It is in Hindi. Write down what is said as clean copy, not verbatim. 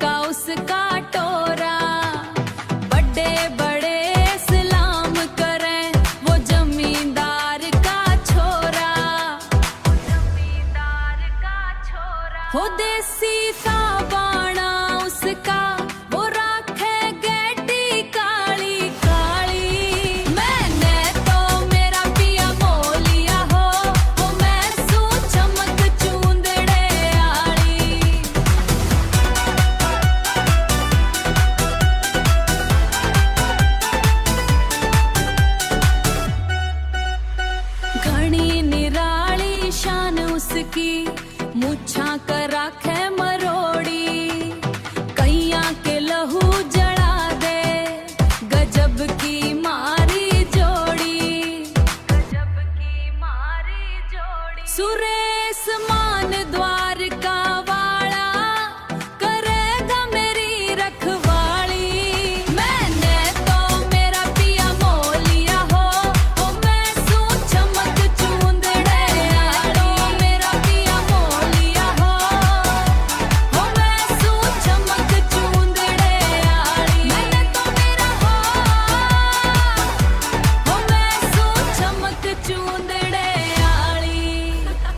का उसका टोरा, बड़े बड़े सलाम करें वो जमींदार का छोरा, जमींदार का छोरा। हो देसी का बाणा उसका, वो राखे गेटी काली काली। मैंने तो मेरा पिया मोलिया हो मैं सू चमक चूंदड़े आली। घनी निराली शान उसकी, मुछा कर राखे मरोड़ी, कैया के लहू जड़ा दे गजब की मारी जोड़ी, गजब की मारी जोड़ी।